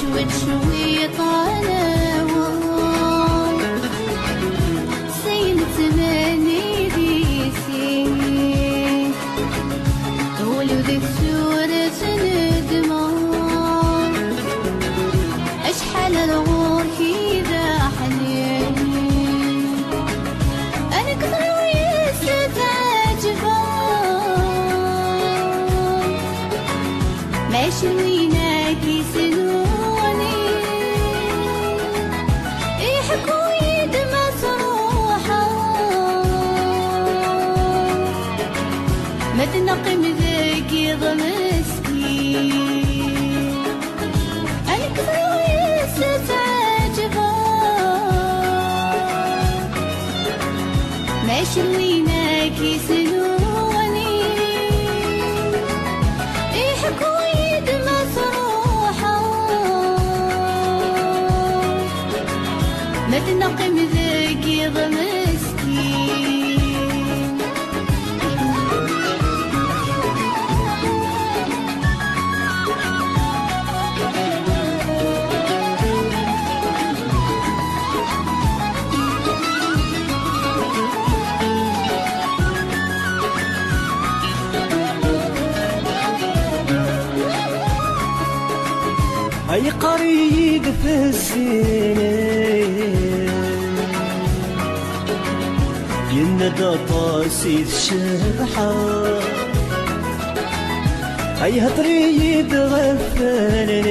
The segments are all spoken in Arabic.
شويت شويت على سينت ماني ديسي ولدت صورة ندمة أشحال الغور كذا حنين أنا كثر ويست عجبة ماشي وينك يسنوني يحكوا يدمى صروحة ما تنقم ذاك مسكين أنا كثر ويست عجبة ماشي وينك يسنوني يحكوا يدمى صروحة ما تنقم ذاك مسكين أي قريب في السنين يندى طاسي الشبحة أي هطري تغفلني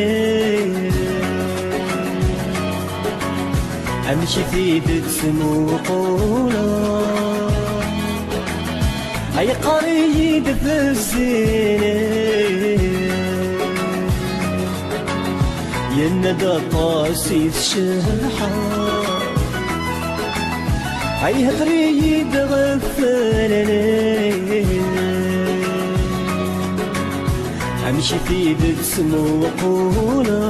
أمشي في دسم وقولا أي قريب في السنين يندى طاسي الشبحة أي هطري تغفلني أمشي في دسم وقولا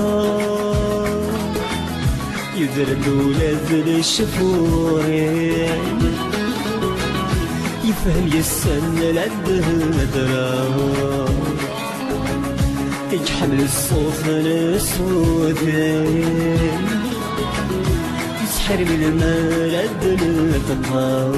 يذرلو لذل الشفورين يفهم يسن لده مدراه يجحمل الصوف الاسودين يسحر من المرد التقى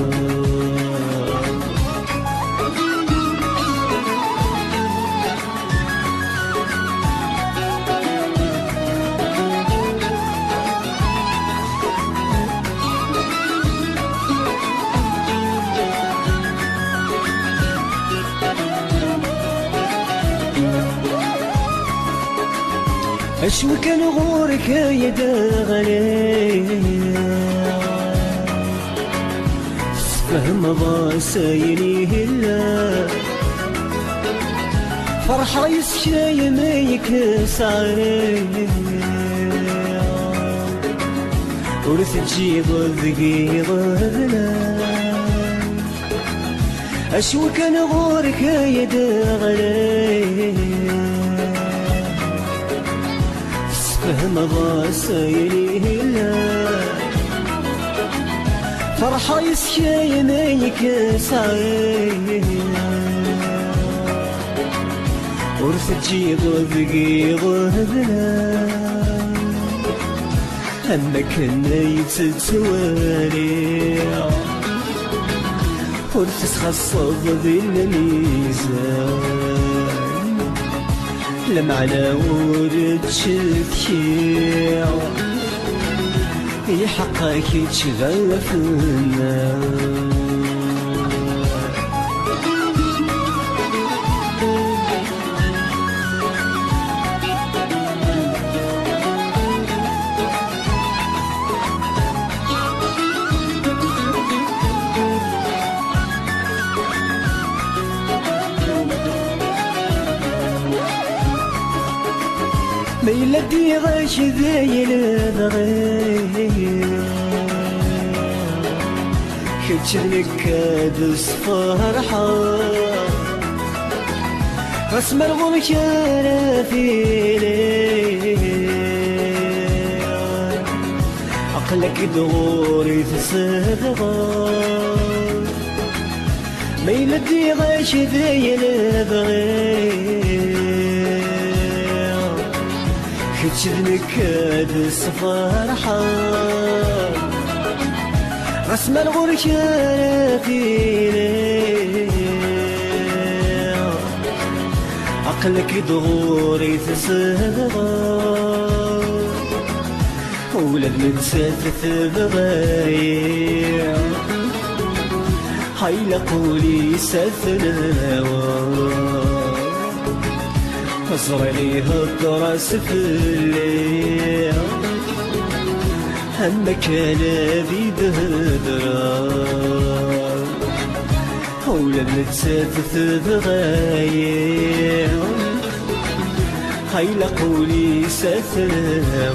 أشو كان غورك يدغلي فهم ضاسيني هلا فرحة يسشي ما يكسعي ورث تجيب الذقيق هلا أشو كان غورك يدغلي فهم ضاسيني هلا فرحة يسشي ما يكسعي ورث تجيب الذقيق هلا أنك نيت توالي ورث تخصص ذي الميزان لمعنا ورد شكيع يحقك يتشغفنا ميلادي غاش ذي البغي كتشلك كادس فرحة رسم الغم كان في ليل عقلك دغوري تصدغ ميلادي غاش ذي البغي كتشدنك هاد الصفرحة رسم الغرش فيني عقلك دغوري تصغر ولاد متساتف بغايع حيلا قولي سافنا فصري لي هالدراس في الليل همك انا بيده درار ولاد متساتف بغايع حيلا قولي سافنا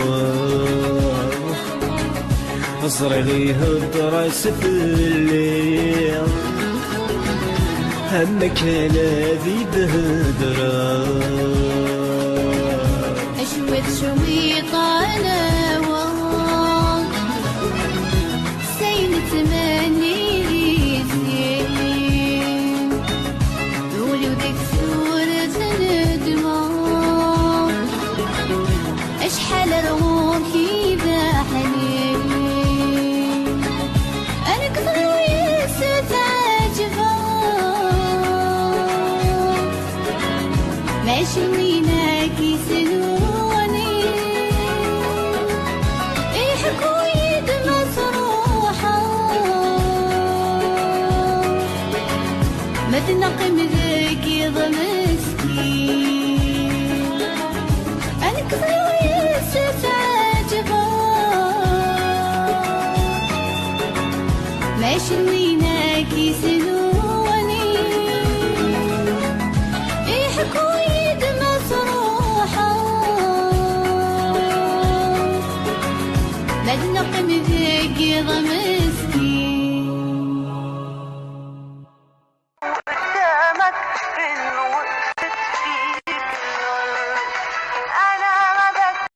فصري لي هالدراس في الليل همك انا بيده درار أشوت شويطة أنا سين تمني ريزين دولي وديك صورة ندمة أشحال روحي بحنين أنا كثر ويست عجبة ماشي وينك يسلوني يحكوا يد مسروحة ما تنقم ذاك مسكين أنا كثر ويست عجبة ماشي وينك يسلوني يحكوا يد مسروحة ما تنقم ذاك مسكين